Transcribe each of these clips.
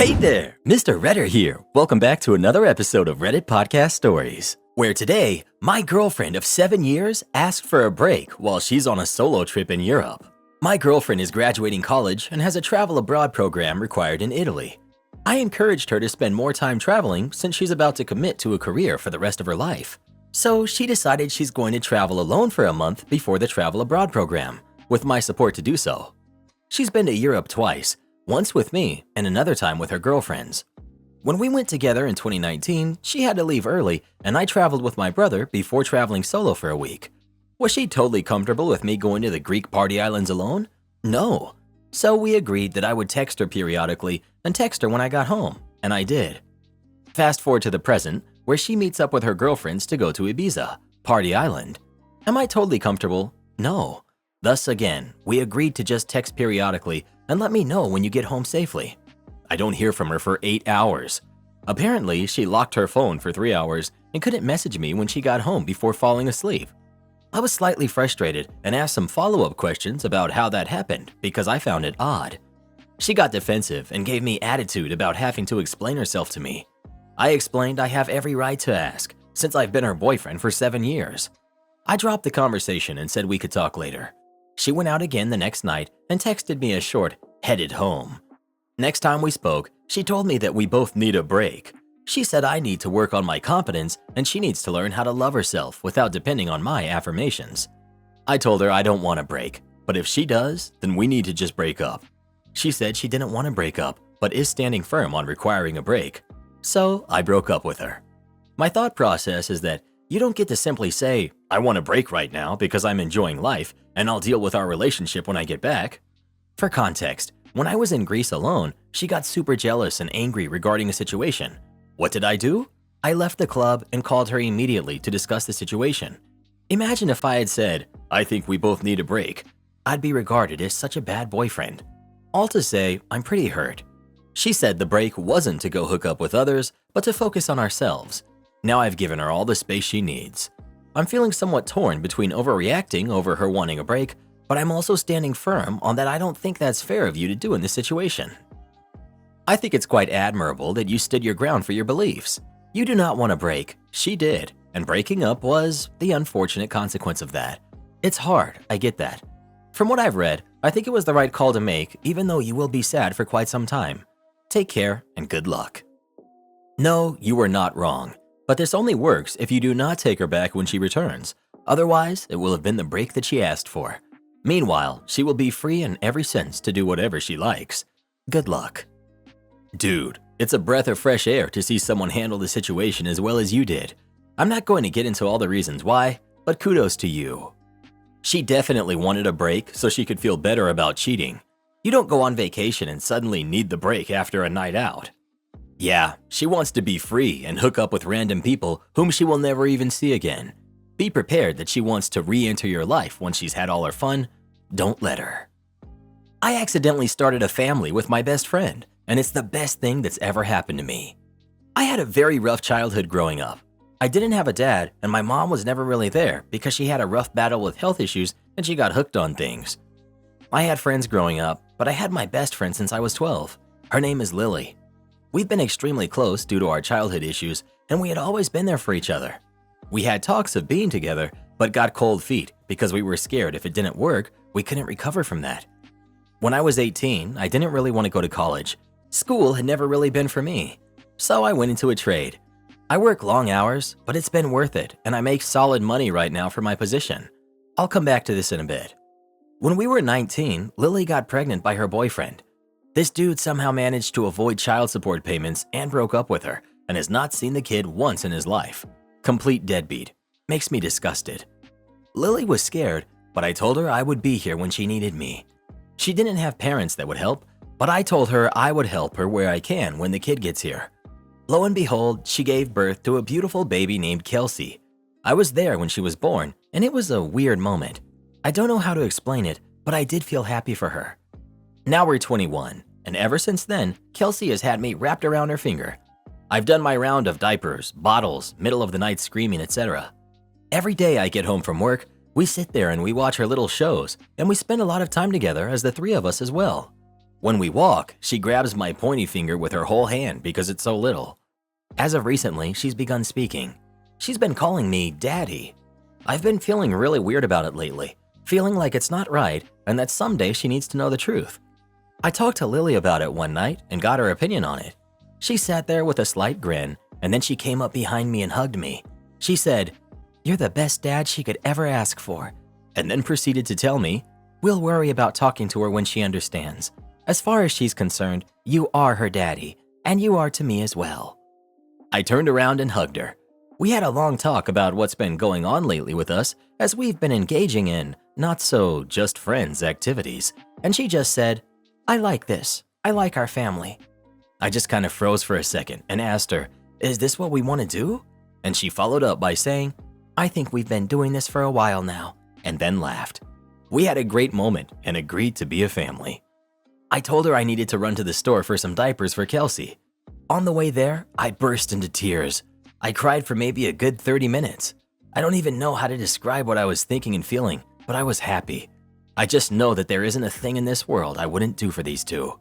Hey there, Mr. Redder here. Welcome back to another episode of Reddit Podcast Stories, where today, my girlfriend of 7 years asked for a break while she's on a solo trip in Europe. My girlfriend is graduating college and has a travel abroad program required in Italy. I encouraged her to spend more time traveling since she's about to commit to a career for the rest of her life. So she decided she's going to travel alone for a month before the travel abroad program, with my support to do so. She's been to Europe twice, once with me and another time with her girlfriends. When we went together in 2019, she had to leave early and I traveled with my brother before traveling solo for a week. Was she totally comfortable with me going to the Greek party islands alone? No. So we agreed that I would text her periodically and text her when I got home, and I did. Fast forward to the present, where she meets up with her girlfriends to go to Ibiza, Party Island. Am I totally comfortable? No. Thus again, we agreed to just text periodically and let me know when you get home safely. I don't hear from her for 8 hours. Apparently, she locked her phone for 3 hours and couldn't message me when she got home before falling asleep. I was slightly frustrated and asked some follow-up questions about how that happened because I found it odd. She got defensive and gave me attitude about having to explain herself to me. I explained I have every right to ask, since I've been her boyfriend for 7 years. I dropped the conversation and said we could talk later. She went out again the next night and texted me a short, "headed home." Next time we spoke, she told me that we both need a break. She said I need to work on my confidence and she needs to learn how to love herself without depending on my affirmations. I told her I don't want a break, but if she does, then we need to just break up. She said she didn't want to break up, but is standing firm on requiring a break. So I broke up with her. My thought process is that you don't get to simply say, "I want a break right now because I'm enjoying life and I'll deal with our relationship when I get back." For context, when I was in Greece alone, she got super jealous and angry regarding a situation. What did I do? I left the club and called her immediately to discuss the situation. Imagine if I had said, "I think we both need a break." I'd be regarded as such a bad boyfriend. All to say, I'm pretty hurt. She said the break wasn't to go hook up with others, but to focus on ourselves. Now I've given her all the space she needs. I'm feeling somewhat torn between overreacting over her wanting a break, but I'm also standing firm on that I don't think that's fair of you to do in this situation. I think it's quite admirable that you stood your ground for your beliefs. You do not want a break. She did, and breaking up was the unfortunate consequence of that. It's hard, I get that. From what I've read, I think it was the right call to make, even though you will be sad for quite some time. Take care and good luck. No, you were not wrong, but this only works if you do not take her back when she returns. Otherwise, it will have been the break that she asked for. Meanwhile, she will be free in every sense to do whatever she likes. Good luck. Dude, it's a breath of fresh air to see someone handle the situation as well as you did. I'm not going to get into all the reasons why, but kudos to you. She definitely wanted a break so she could feel better about cheating. You don't go on vacation and suddenly need the break after a night out. Yeah, she wants to be free and hook up with random people whom she will never even see again. Be prepared that she wants to re-enter your life once she's had all her fun. Don't let her. I accidentally started a family with my best friend, and it's the best thing that's ever happened to me. I had a very rough childhood growing up. I didn't have a dad, and my mom was never really there because she had a rough battle with health issues and she got hooked on things. I had friends growing up, but I had my best friend since I was 12. Her name is Lily. We've been extremely close due to our childhood issues, and we had always been there for each other. We had talks of being together, but got cold feet because we were scared if it didn't work, we couldn't recover from that. When I was 18, I didn't really want to go to college. School had never really been for me, so I went into a trade. I work long hours, but it's been worth it, and I make solid money right now for my position. I'll come back to this in a bit. When we were 19, Lily got pregnant by her boyfriend. This dude somehow managed to avoid child support payments and broke up with her and has not seen the kid once in his life. Complete deadbeat. Makes me disgusted. Lily was scared, but I told her I would be here when she needed me. She didn't have parents that would help, but I told her I would help her where I can when the kid gets here. Lo and behold, she gave birth to a beautiful baby named Kelsey. I was there when she was born, and it was a weird moment. I don't know how to explain it, but I did feel happy for her. Now we're 21, and ever since then, Kelsey has had me wrapped around her finger. I've done my round of diapers, bottles, middle of the night screaming, etc. Every day I get home from work, we sit there and we watch her little shows, and we spend a lot of time together as the three of us as well. When we walk, she grabs my pointy finger with her whole hand because it's so little. As of recently, she's begun speaking. She's been calling me Daddy. I've been feeling really weird about it lately, feeling like it's not right and that someday she needs to know the truth. I talked to Lily about it one night and got her opinion on it. She sat there with a slight grin, and then she came up behind me and hugged me. She said, "You're the best dad she could ever ask for," and then proceeded to tell me, "We'll worry about talking to her when she understands. As far as she's concerned, you are her daddy, and you are to me as well." I turned around and hugged her. We had a long talk about what's been going on lately with us, as we've been engaging in not-so-just-friends activities, and she just said, "I like this. I like our family." I just kind of froze for a second and asked her, "Is this what we want to do?" And she followed up by saying, "I think we've been doing this for a while now," and then laughed. We had a great moment and agreed to be a family. I told her I needed to run to the store for some diapers for Kelsey. On the way there, I burst into tears. I cried for maybe a good 30 minutes. I don't even know how to describe what I was thinking and feeling, but I was happy. I just know that there isn't a thing in this world I wouldn't do for these two.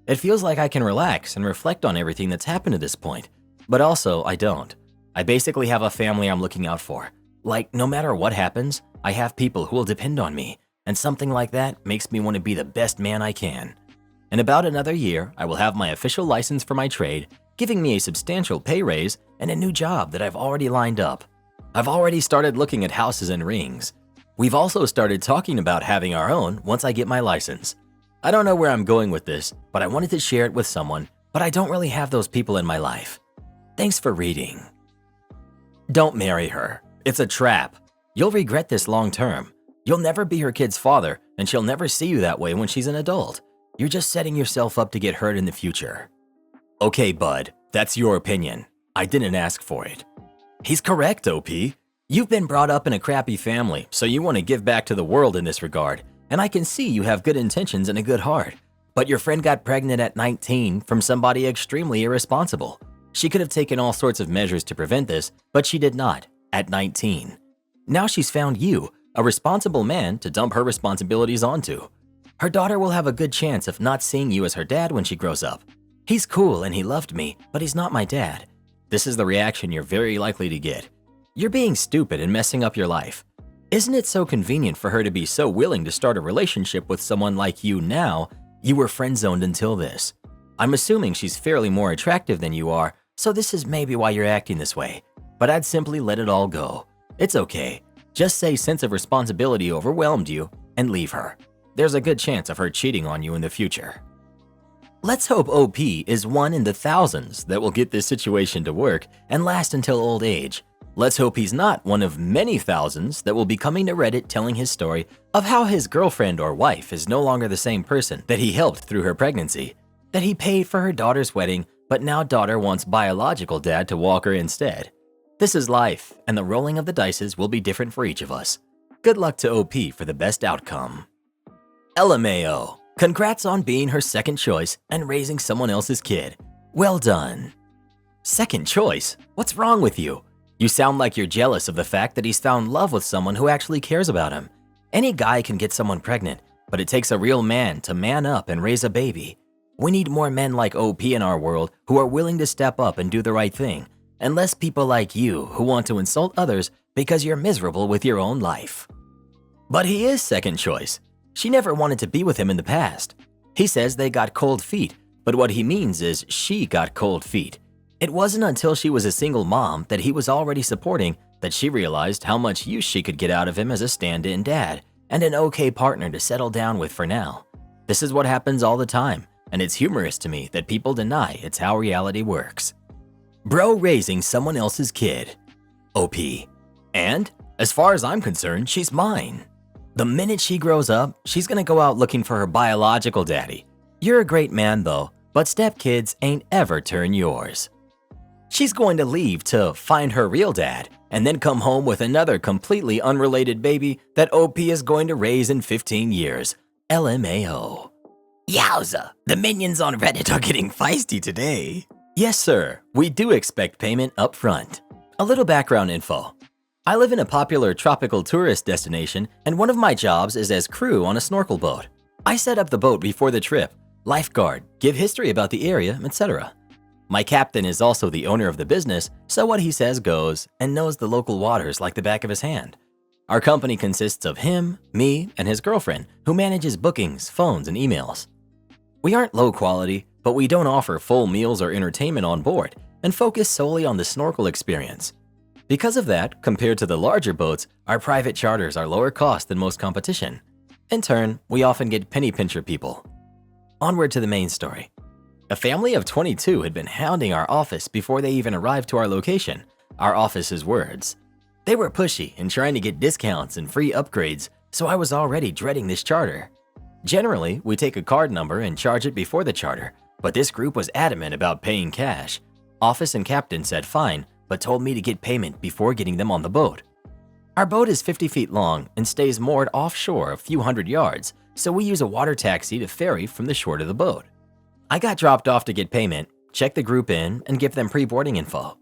It feels like I can relax and reflect on everything that's happened to this point, but also I don't. I basically have a family I'm looking out for. Like, no matter what happens, I have people who will depend on me, and something like that makes me want to be the best man I can. In about another year, I will have my official license for my trade, giving me a substantial pay raise and a new job that I've already lined up. I've already started looking at houses and rings. We've also started talking about having our own once I get my license. I don't know where I'm going with this, but I wanted to share it with someone, but I don't really have those people in my life. Thanks for reading. Don't marry her. It's a trap. You'll regret this long term. You'll never be her kid's father, and she'll never see you that way when she's an adult. You're just setting yourself up to get hurt in the future. Okay, bud, that's your opinion. I didn't ask for it. He's correct, OP. You've been brought up in a crappy family, so you want to give back to the world in this regard, and I can see you have good intentions and a good heart. But your friend got pregnant at 19 from somebody extremely irresponsible. She could have taken all sorts of measures to prevent this, but she did not, at 19. Now she's found you, a responsible man, to dump her responsibilities onto. Her daughter will have a good chance of not seeing you as her dad when she grows up. He's cool and he loved me, but he's not my dad. This is the reaction you're very likely to get. You're being stupid and messing up your life. Isn't it so convenient for her to be so willing to start a relationship with someone like you now? You were friend-zoned until this. I'm assuming she's fairly more attractive than you are, so this is maybe why you're acting this way. But I'd simply let it all go. It's okay. Just say sense of responsibility overwhelmed you and leave her. There's a good chance of her cheating on you in the future. Let's hope OP is one in the thousands that will get this situation to work and last until old age. Let's hope he's not one of many thousands that will be coming to Reddit telling his story of how his girlfriend or wife is no longer the same person that he helped through her pregnancy, that he paid for her daughter's wedding, but now daughter wants biological dad to walk her instead. This is life, and the rolling of the dices will be different for each of us. Good luck to OP for the best outcome. LMAO, congrats on being her second choice and raising someone else's kid. Well done. Second choice? What's wrong with you? You sound like you're jealous of the fact that he's found love with someone who actually cares about him. Any guy can get someone pregnant, but it takes a real man to man up and raise a baby. We need more men like OP in our world who are willing to step up and do the right thing, and less people like you who want to insult others because you're miserable with your own life. But he is second choice. She never wanted to be with him in the past. He says they got cold feet, but what he means is she got cold feet. It wasn't until she was a single mom that he was already supporting that she realized how much use she could get out of him as a stand-in dad and an okay partner to settle down with for now. This is what happens all the time, and it's humorous to me that people deny it's how reality works. Bro raising someone else's kid. OP. And, as far as I'm concerned, she's mine. The minute she grows up, she's gonna go out looking for her biological daddy. You're a great man though, but stepkids ain't ever turn yours. She's going to leave to find her real dad and then come home with another completely unrelated baby that OP is going to raise in 15 years. LMAO. Yowza, the minions on Reddit are getting feisty today. Yes, sir, we do expect payment up front. A little background info. I live in a popular tropical tourist destination, and one of my jobs is as crew on a snorkel boat. I set up the boat before the trip, lifeguard, give history about the area, etc. My captain is also the owner of the business, so what he says goes and knows the local waters like the back of his hand. Our company consists of him, me, and his girlfriend, who manages bookings, phones, and emails. We aren't low quality, but we don't offer full meals or entertainment on board and focus solely on the snorkel experience. Because of that, compared to the larger boats, our private charters are lower cost than most competition. In turn, we often get penny pincher people. Onward to the main story. A family of 22 had been hounding our office before they even arrived to our location, our office's words. They were pushy and trying to get discounts and free upgrades, so I was already dreading this charter. Generally, we take a card number and charge it before the charter, but this group was adamant about paying cash. Office and captain said fine, but told me to get payment before getting them on the boat. Our boat is 50 feet long and stays moored offshore a few hundred yards, so we use a water taxi to ferry from the shore to the boat. I got dropped off to get payment, check the group in, and give them pre-boarding info.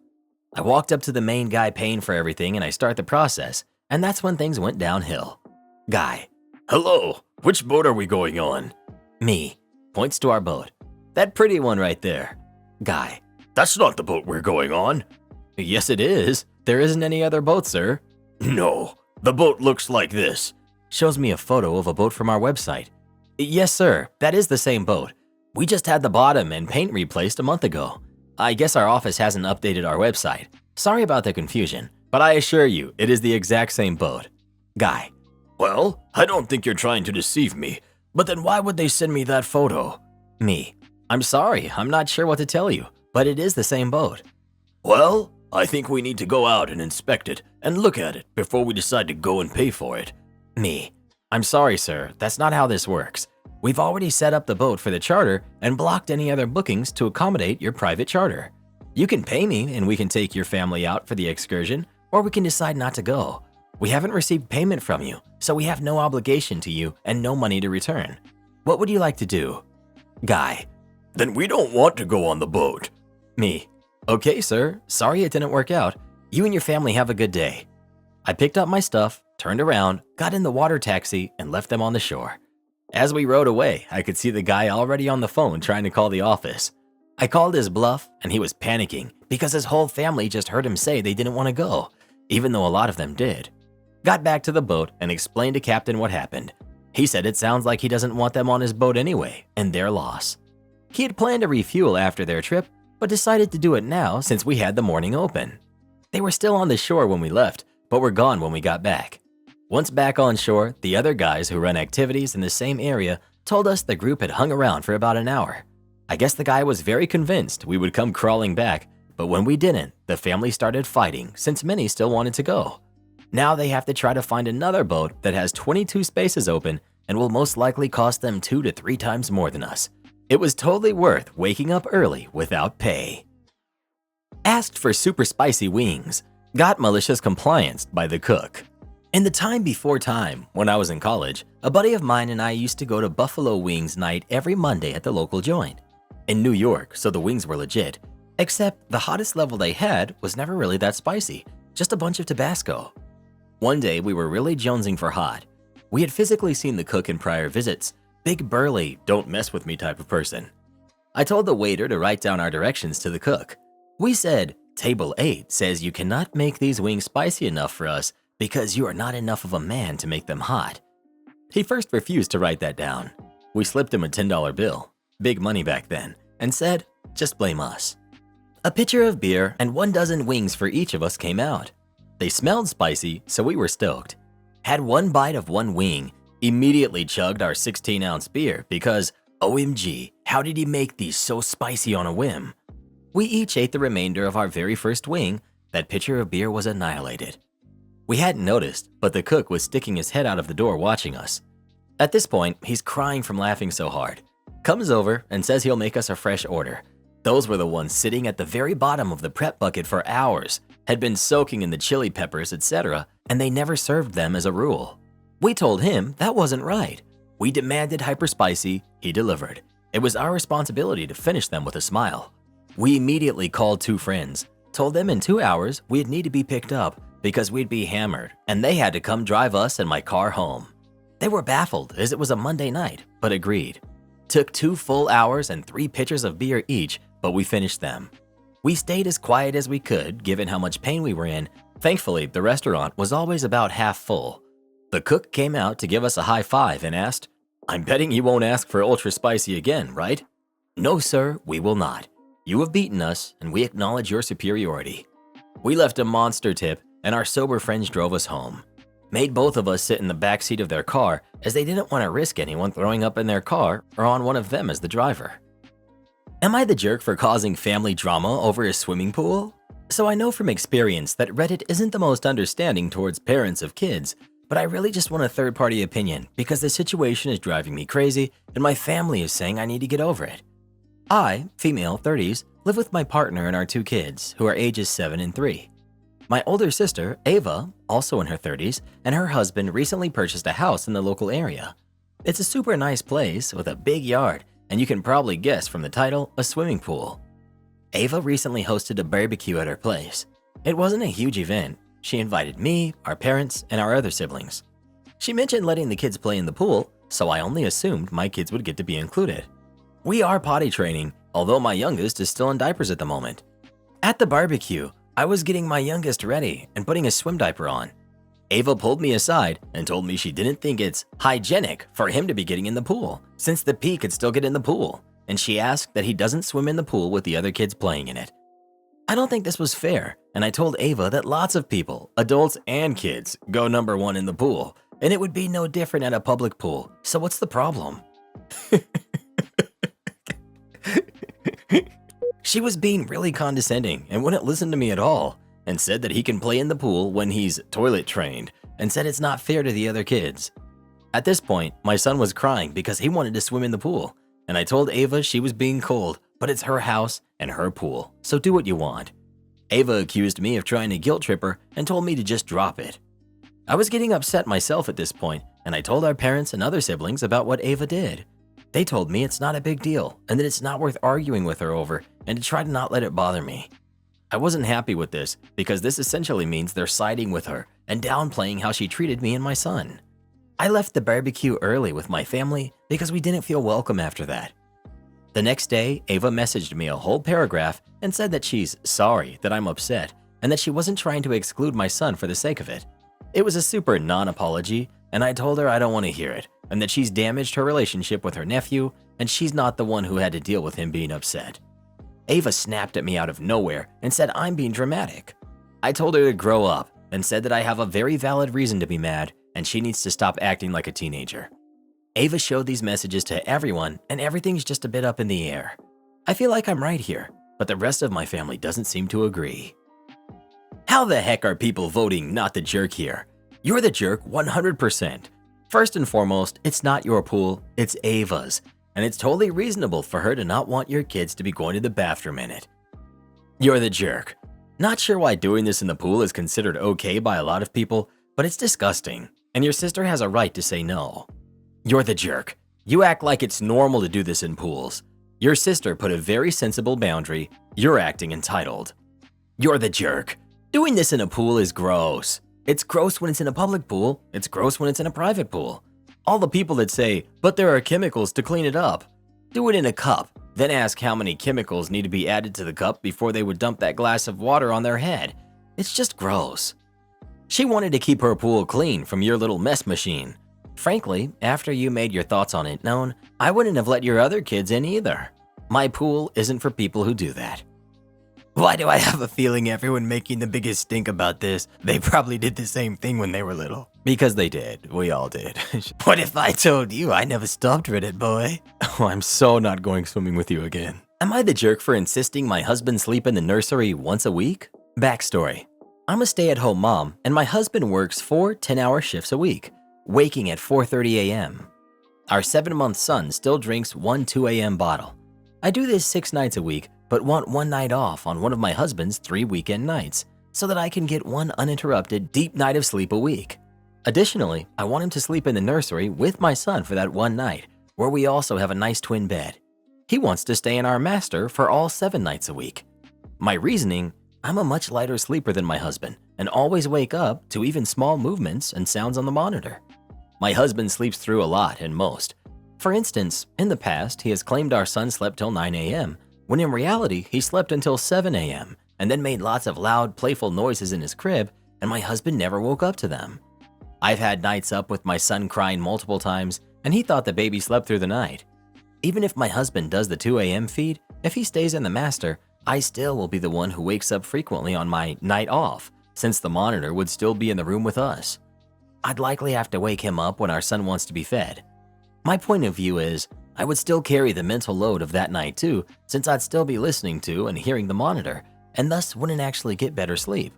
I walked up to the main guy paying for everything and I start the process, and that's when things went downhill. Guy: Hello, which boat are we going on? Me, points to our boat. That pretty one right there. Guy: That's not the boat we're going on. Yes it is. There isn't any other boat, sir. No, the boat looks like this. Shows me a photo of a boat from our website. Yes sir, that is the same boat. We just had the bottom and paint replaced a month ago. I guess our office hasn't updated our website. Sorry about the confusion, but I assure you it is the exact same boat. Guy: Well, I don't think you're trying to deceive me, but then why would they send me that photo? Me: I'm sorry, I'm not sure what to tell you, but it is the same boat. Well, I think we need to go out and inspect it and look at it before we decide to go and pay for it. Me: I'm sorry sir, that's not how this works. We've already set up the boat for the charter and blocked any other bookings to accommodate your private charter. You can pay me and we can take your family out for the excursion, or we can decide not to go. We haven't received payment from you, so we have no obligation to you and no money to return. What would you like to do? Guy: Then we don't want to go on the boat. Me: Okay sir, sorry it didn't work out. You and your family have a good day. I picked up my stuff, turned around, got in the water taxi, and left them on the shore. As we rode away, I could see the guy already on the phone trying to call the office. I called his bluff and he was panicking because his whole family just heard him say they didn't want to go, even though a lot of them did. Got back to the boat and explained to Captain what happened. He said it sounds like he doesn't want them on his boat anyway, and their loss. He had planned to refuel after their trip, but decided to do it now since we had the morning open. They were still on the shore when we left, but were gone when we got back. Once back on shore, the other guys who run activities in the same area told us the group had hung around for about an hour. I guess the guy was very convinced we would come crawling back, but when we didn't, the family started fighting since many still wanted to go. Now they have to try to find another boat that has 22 spaces open and will most likely cost them 2 to 3 times more than us. It was totally worth waking up early without pay. Asked for super spicy wings, got malicious compliance by the cook. In the time before time, when I was in college, a buddy of mine and I used to go to Buffalo Wings night every Monday at the local joint. In New York, so the wings were legit, except the hottest level they had was never really that spicy, just a bunch of Tabasco. One day we were really jonesing for hot. We had physically seen the cook in prior visits, big burly, don't mess with me type of person. I told the waiter to write down our directions to the cook. We said, Table 8 says you cannot make these wings spicy enough for us because you are not enough of a man to make them hot. He first refused to write that down. We slipped him a $10 bill, big money back then, and said, just blame us. A pitcher of beer and 1 dozen wings for each of us came out. They smelled spicy, so we were stoked. Had 1 bite of 1 wing, immediately chugged our 16-ounce beer because, OMG, how did he make these so spicy on a whim? We each ate the remainder of our very first wing. That pitcher of beer was annihilated. We hadn't noticed, but the cook was sticking his head out of the door watching us. At this point, he's crying from laughing so hard. Comes over and says he'll make us a fresh order. Those were the ones sitting at the very bottom of the prep bucket for hours, had been soaking in the chili peppers, etc., and they never served them as a rule. We told him that wasn't right. We demanded hyper spicy, he delivered. It was our responsibility to finish them with a smile. We immediately called 2 friends, told them in 2 hours we'd need to be picked up because we'd be hammered, and they had to come drive us and my car home. They were baffled as it was a Monday night, but agreed. Took 2 full hours and 3 pitchers of beer each, but we finished them. We stayed as quiet as we could, given how much pain we were in. Thankfully, the restaurant was always about half full. The cook came out to give us a high five and asked, "I'm betting you won't ask for ultra spicy again, right?" "No, sir, we will not. You have beaten us, and we acknowledge your superiority." We left a monster tip, and our sober friends drove us home. Made both of us sit in the back seat of their car, as they didn't want to risk anyone throwing up in their car or on one of them as the driver. Am I the jerk for causing family drama over a swimming pool? So I know from experience that Reddit isn't the most understanding towards parents of kids, but I really just want a third-party opinion because the situation is driving me crazy and my family is saying I need to get over it. I, female, 30s, live with my partner and our 2 kids, who are ages 7 and 3. My older sister, Ava, also in her 30s, and her husband recently purchased a house in the local area. It's a super nice place with a big yard, and you can probably guess from the title, a swimming pool. Ava recently hosted a barbecue at her place. It wasn't a huge event. She invited me, our parents, and our other siblings. She mentioned letting the kids play in the pool, so I only assumed my kids would get to be included. We are potty training, although my youngest is still in diapers at the moment. At the barbecue, I was getting my youngest ready and putting a swim diaper on. Ava pulled me aside and told me she didn't think it's hygienic for him to be getting in the pool, since the pee could still get in the pool, and she asked that he doesn't swim in the pool with the other kids playing in it. I don't think this was fair, and I told Ava that lots of people, adults and kids, go number 1 in the pool, and it would be no different at a public pool, so what's the problem? She was being really condescending and wouldn't listen to me at all, and said that he can play in the pool when he's toilet trained, and said it's not fair to the other kids. At this point, my son was crying because he wanted to swim in the pool, and I told Ava she was being cold, but it's her house and her pool, so do what you want. Ava accused me of trying to guilt trip her and told me to just drop it. I was getting upset myself at this point, and I told our parents and other siblings about what Ava did. They told me it's not a big deal and that it's not worth arguing with her over and to try to not let it bother me. I wasn't happy with this because this essentially means they're siding with her and downplaying how she treated me and my son. I left the barbecue early with my family because we didn't feel welcome after that. The next day, Ava messaged me a whole paragraph and said that she's sorry that I'm upset and that she wasn't trying to exclude my son for the sake of it. It was a super non-apology, and I told her I don't want to hear it and that she's damaged her relationship with her nephew and she's not the one who had to deal with him being upset. Ava snapped at me out of nowhere and said I'm being dramatic. I told her to grow up and said that I have a very valid reason to be mad and she needs to stop acting like a teenager. Ava showed these messages to everyone and everything's just a bit up in the air. I feel like I'm right here, but the rest of my family doesn't seem to agree. How the heck are people voting not the jerk here? You're the jerk 100%. First and foremost, it's not your pool, it's Ava's. And it's totally reasonable for her to not want your kids to be going to the bathroom in it. You're the jerk. Not sure why doing this in the pool is considered okay by a lot of people, but it's disgusting, and your sister has a right to say no. You're the jerk. You act like it's normal to do this in pools. Your sister put a very sensible boundary. You're acting entitled. You're the jerk. Doing this in a pool is gross. It's gross when it's in a public pool. It's gross when it's in a private pool. All the people that say, but there are chemicals to clean it up. Do it in a cup, then ask how many chemicals need to be added to the cup before they would dump that glass of water on their head. It's just gross. She wanted to keep her pool clean from your little mess machine. Frankly, after you made your thoughts on it known, I wouldn't have let your other kids in either. My pool isn't for people who do that. Why do I have a feeling everyone making the biggest stink about this, they probably did the same thing when they were little? Because they did. We all did. What if I told you I never stopped Reddit, boy? Oh, I'm so not going swimming with you again. Am I the jerk for insisting my husband sleep in the nursery once a week? Backstory. I'm a stay-at-home mom, and my husband works 4 10-hour shifts a week, waking at 4:30 a.m. Our 7-month son still drinks 1 2 a.m. bottle. I do this 6 nights a week, but want 1 night off on one of my husband's 3 weekend nights, so that I can get 1 uninterrupted deep night of sleep a week. Additionally, I want him to sleep in the nursery with my son for that 1 night, where we also have a nice twin bed. He wants to stay in our master for all 7 nights a week. My reasoning, I'm a much lighter sleeper than my husband and always wake up to even small movements and sounds on the monitor. My husband sleeps through a lot and most. For instance, in the past, he has claimed our son slept till 9 a.m., when in reality, he slept until 7 a.m., and then made lots of loud, playful noises in his crib, and my husband never woke up to them. I've had nights up with my son crying multiple times, and he thought the baby slept through the night. Even if my husband does the 2 a.m. feed, if he stays in the master, I still will be the one who wakes up frequently on my night off, since the monitor would still be in the room with us. I'd likely have to wake him up when our son wants to be fed. My point of view is, I would still carry the mental load of that night too, since I'd still be listening to and hearing the monitor, and thus wouldn't actually get better sleep.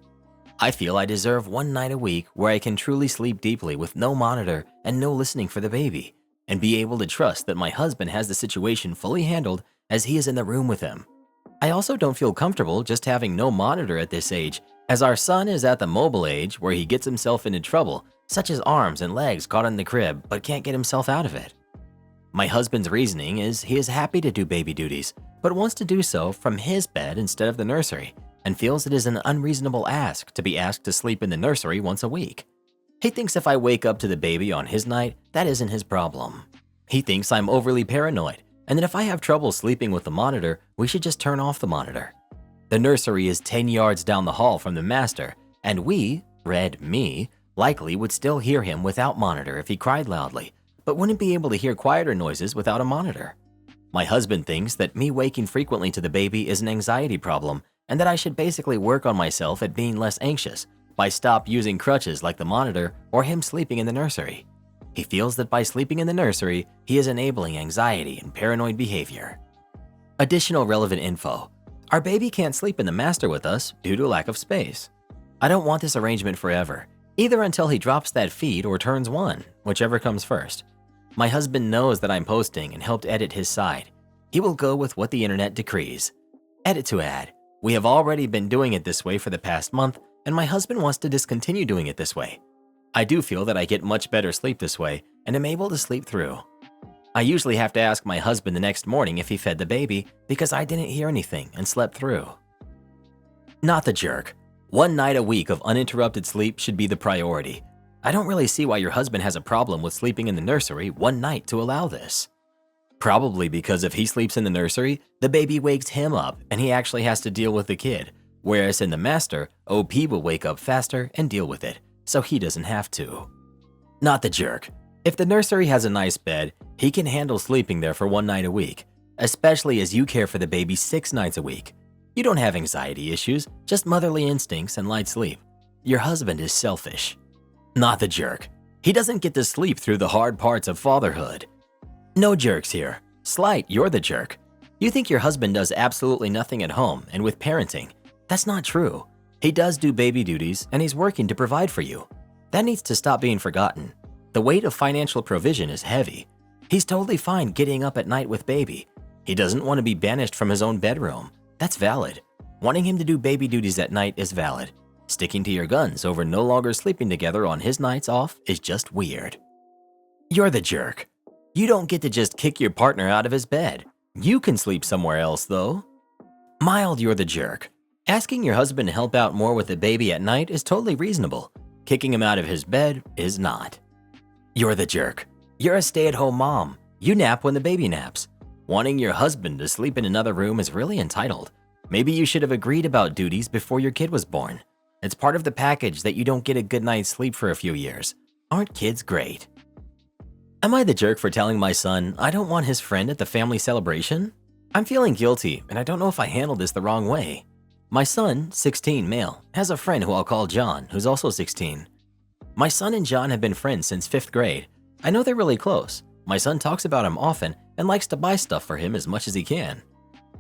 I feel I deserve one night a week where I can truly sleep deeply with no monitor and no listening for the baby, and be able to trust that my husband has the situation fully handled as he is in the room with him. I also don't feel comfortable just having no monitor at this age, as our son is at the mobile age where he gets himself into trouble, such as arms and legs caught in the crib but can't get himself out of it. My husband's reasoning is he is happy to do baby duties, but wants to do so from his bed instead of the nursery, and feels it is an unreasonable ask to be asked to sleep in the nursery once a week. He thinks if I wake up to the baby on his night, that isn't his problem. He thinks I'm overly paranoid, and that if I have trouble sleeping with the monitor, we should just turn off the monitor. The nursery is 10 yards down the hall from the master, and we, me, likely would still hear him without monitor if he cried loudly, but wouldn't be able to hear quieter noises without a monitor. My husband thinks that me waking frequently to the baby is an anxiety problem, and that I should basically work on myself at being less anxious by stop using crutches like the monitor or him sleeping in the nursery. He feels that by sleeping in the nursery, he is enabling anxiety and paranoid behavior. Additional relevant info. Our baby can't sleep in the master with us due to lack of space. I don't want this arrangement forever, either until he drops that feed or turns 1, whichever comes first. My husband knows that I'm posting and helped edit his side. He will go with what the internet decrees. Edit to add. We have already been doing it this way for the past month, and my husband wants to discontinue doing it this way. I do feel that I get much better sleep this way and am able to sleep through. I usually have to ask my husband the next morning if he fed the baby because I didn't hear anything and slept through. Not the jerk. One night a week of uninterrupted sleep should be the priority. I don't really see why your husband has a problem with sleeping in the nursery one night to allow this. Probably because if he sleeps in the nursery, the baby wakes him up and he actually has to deal with the kid, whereas in the master, OP will wake up faster and deal with it, so he doesn't have to. Not the jerk. If the nursery has a nice bed, he can handle sleeping there for one night a week, especially as you care for the baby 6 nights a week. You don't have anxiety issues, just motherly instincts and light sleep. Your husband is selfish. Not the jerk. He doesn't get to sleep through the hard parts of fatherhood. No jerks here. Slight, you're the jerk. You think your husband does absolutely nothing at home and with parenting. That's not true. He does do baby duties and he's working to provide for you. That needs to stop being forgotten. The weight of financial provision is heavy. He's totally fine getting up at night with baby. He doesn't want to be banished from his own bedroom. That's valid. Wanting him to do baby duties at night is valid. Sticking to your guns over no longer sleeping together on his nights off is just weird. You're the jerk. You don't get to just kick your partner out of his bed. You can sleep somewhere else, though. Mild, you're the jerk. Asking your husband to help out more with the baby at night is totally reasonable. Kicking him out of his bed is not. You're the jerk. You're a stay-at-home mom. You nap when the baby naps. Wanting your husband to sleep in another room is really entitled. Maybe you should have agreed about duties before your kid was born. It's part of the package that you don't get a good night's sleep for a few years. Aren't kids great? Am I the jerk for telling my son I don't want his friend at the family celebration? I'm feeling guilty, and I don't know if I handled this the wrong way. My son, 16 male, has a friend who I'll call John, who's also 16. My son and John have been friends since 5th grade. I know they're really close. My son talks about him often and likes to buy stuff for him as much as he can.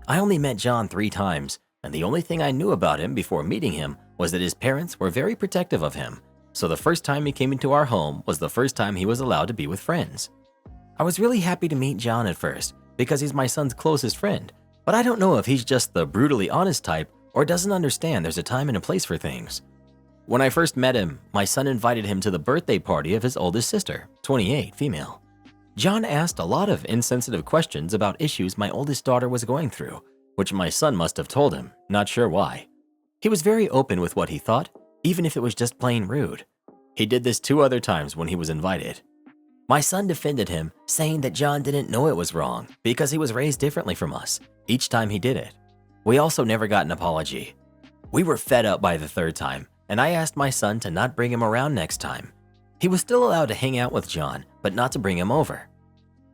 I only met John 3 times, and the only thing I knew about him before meeting him was that his parents were very protective of him, so the first time he came into our home was the first time he was allowed to be with friends. I was really happy to meet John at first because he's my son's closest friend, but I don't know if he's just the brutally honest type or doesn't understand there's a time and a place for things. When I first met him, my son invited him to the birthday party of his oldest sister, 28, female. John asked a lot of insensitive questions about issues my oldest daughter was going through, which my son must have told him, not sure why. He was very open with what he thought, even if it was just plain rude. He did this 2 other times when he was invited. My son defended him, saying that John didn't know it was wrong because he was raised differently from us each time he did it. We also never got an apology. We were fed up by the third time, and I asked my son to not bring him around next time. He was still allowed to hang out with John, but not to bring him over.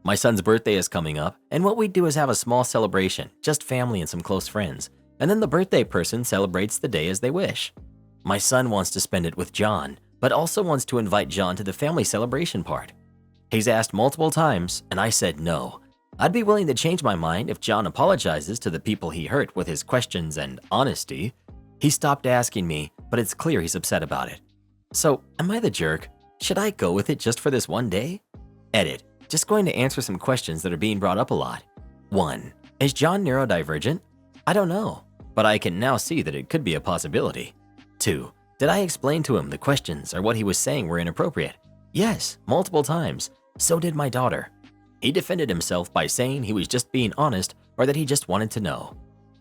My son's birthday is coming up, and what we do is have a small celebration, just family and some close friends, and then the birthday person celebrates the day as they wish. My son wants to spend it with John, but also wants to invite John to the family celebration part. He's asked multiple times, and I said no. I'd be willing to change my mind if John apologizes to the people he hurt with his questions and honesty. He stopped asking me, but it's clear he's upset about it. So, am I the jerk? Should I go with it just for this one day? Edit. Just going to answer some questions that are being brought up a lot. 1. Is John neurodivergent? I don't know, but I can now see that it could be a possibility. 2. Did I explain to him the questions or what he was saying were inappropriate? Yes, multiple times. So did my daughter. He defended himself by saying he was just being honest or that he just wanted to know.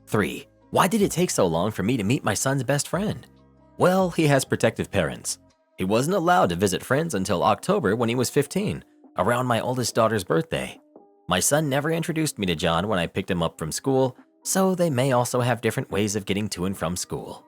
3. Why did it take so long for me to meet my son's best friend? Well, he has protective parents. He wasn't allowed to visit friends until October when he was 15, around my oldest daughter's birthday. My son never introduced me to John when I picked him up from school, so they may also have different ways of getting to and from school.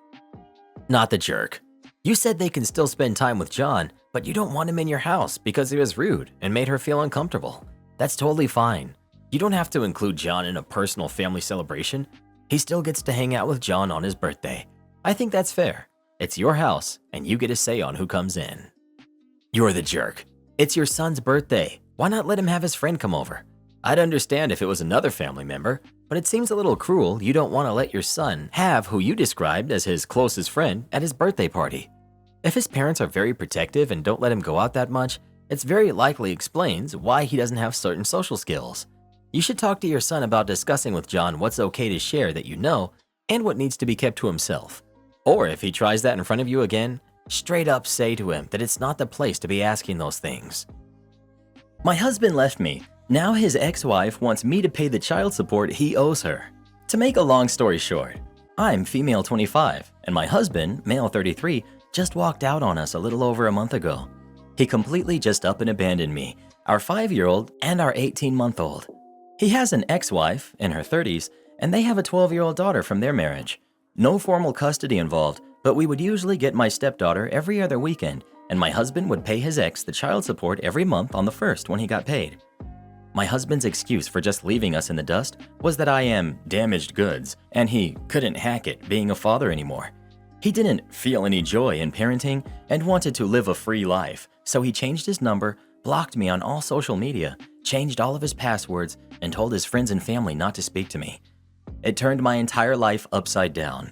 Not the jerk. You said they can still spend time with John, but you don't want him in your house because he was rude and made her feel uncomfortable. That's totally fine. You don't have to include John in a personal family celebration. He still gets to hang out with John on his birthday. I think that's fair. It's your house, and you get a say on who comes in. You're the jerk. It's your son's birthday. Why not let him have his friend come over? I'd understand if it was another family member, but it seems a little cruel you don't want to let your son have who you described as his closest friend at his birthday party. If his parents are very protective and don't let him go out that much, it's very likely explains why he doesn't have certain social skills. You should talk to your son about discussing with John what's okay to share that you know and what needs to be kept to himself. Or if he tries that in front of you again, straight up say to him that it's not the place to be asking those things. My husband left me. Now his ex-wife wants me to pay the child support he owes her. To make a long story short, I'm female 25 and my husband, male 33, just walked out on us a little over a month ago. He completely just up and abandoned me, our 5-year-old and our 18-month-old. He has an ex-wife in her 30s and they have a 12-year-old daughter from their marriage. No formal custody involved, but we would usually get my stepdaughter every other weekend, and my husband would pay his ex the child support every month on the 1st when he got paid. My husband's excuse for just leaving us in the dust was that I am damaged goods, and he couldn't hack it being a father anymore. He didn't feel any joy in parenting and wanted to live a free life, so he changed his number, blocked me on all social media, changed all of his passwords, and told his friends and family not to speak to me. It turned my entire life upside down.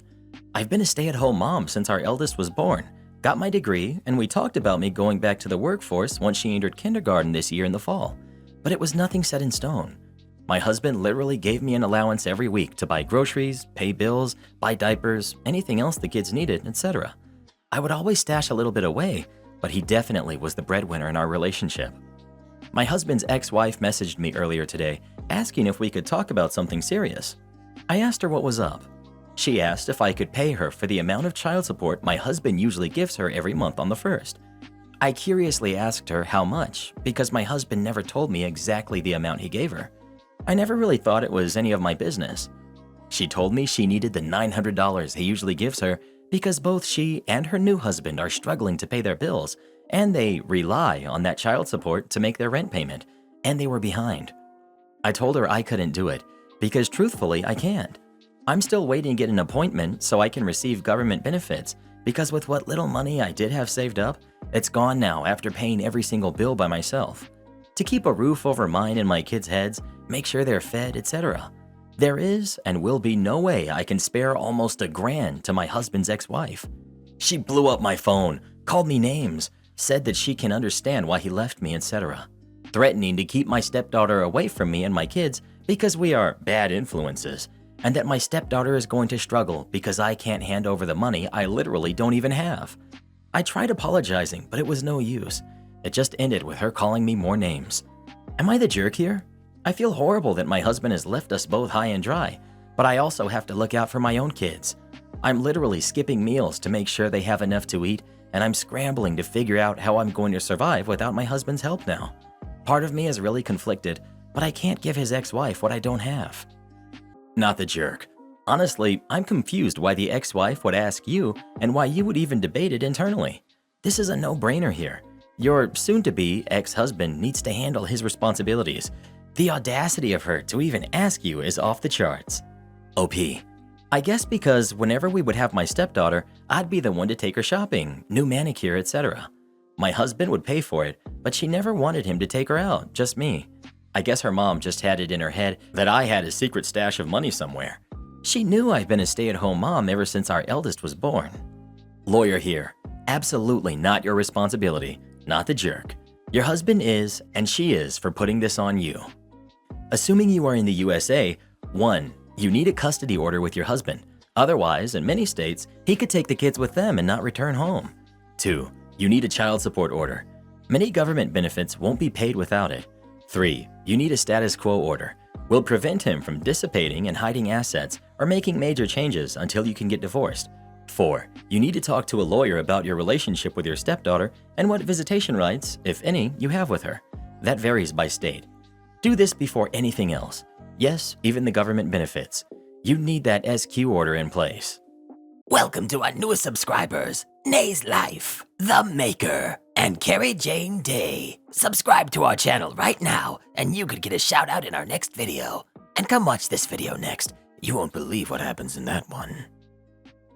I've been a stay-at-home mom since our eldest was born, got my degree, and we talked about me going back to the workforce once she entered kindergarten this year in the fall. But it was nothing set in stone. My husband literally gave me an allowance every week to buy groceries, pay bills, buy diapers, anything else the kids needed, etc. I would always stash a little bit away, but he definitely was the breadwinner in our relationship. My husband's ex-wife messaged me earlier today asking if we could talk about something serious. I asked her what was up. She asked if I could pay her for the amount of child support my husband usually gives her every month on the 1st. I curiously asked her how much because my husband never told me exactly the amount he gave her. I never really thought it was any of my business. She told me she needed the $900 he usually gives her because both she and her new husband are struggling to pay their bills, and they rely on that child support to make their rent payment, and they were behind. I told her I couldn't do it because truthfully, I can't. I'm still waiting to get an appointment so I can receive government benefits because with what little money I did have saved up, it's gone now after paying every single bill by myself. To keep a roof over mine and my kids' heads, make sure they're fed, etc. There is and will be no way I can spare almost $1,000 to my husband's ex-wife. She blew up my phone, called me names, said that she can understand why he left me, etc. Threatening to keep my stepdaughter away from me and my kids because we are bad influences, and that my stepdaughter is going to struggle because I can't hand over the money I literally don't even have. I tried apologizing, but it was no use. It just ended with her calling me more names. Am I the jerk here? I feel horrible that my husband has left us both high and dry, but I also have to look out for my own kids. I'm literally skipping meals to make sure they have enough to eat, and I'm scrambling to figure out how I'm going to survive without my husband's help now. Part of me is really conflicted, but I can't give his ex-wife what I don't have. Not the jerk. Honestly, I'm confused why the ex-wife would ask you and why you would even debate it internally. This is a no-brainer here. Your soon-to-be ex-husband needs to handle his responsibilities. The audacity of her to even ask you is off the charts. OP. I guess because whenever we would have my stepdaughter, I'd be the one to take her shopping, new manicure, etc. My husband would pay for it, but she never wanted him to take her out, just me. I guess her mom just had it in her head that I had a secret stash of money somewhere. She knew I've been a stay-at-home mom ever since our eldest was born. Lawyer here. Absolutely not your responsibility, not the jerk. Your husband is, and she is, for putting this on you. Assuming you are in the USA, 1. You need a custody order with your husband. Otherwise, in many states, he could take the kids with them and not return home. 2. You need a child support order. Many government benefits won't be paid without it. 3. You need a status quo order. Will prevent him from dissipating and hiding assets or making major changes until you can get divorced. 4. You need to talk to a lawyer about your relationship with your stepdaughter and what visitation rights, if any, you have with her. That varies by state. Do this before anything else. Yes, even the government benefits. You need that SQ order in place. Welcome to our newest subscribers, Nay's Life, The Maker, and Carrie Jane Day. Subscribe to our channel right now, and you could get a shout out in our next video. And come watch this video next. You won't believe what happens in that one.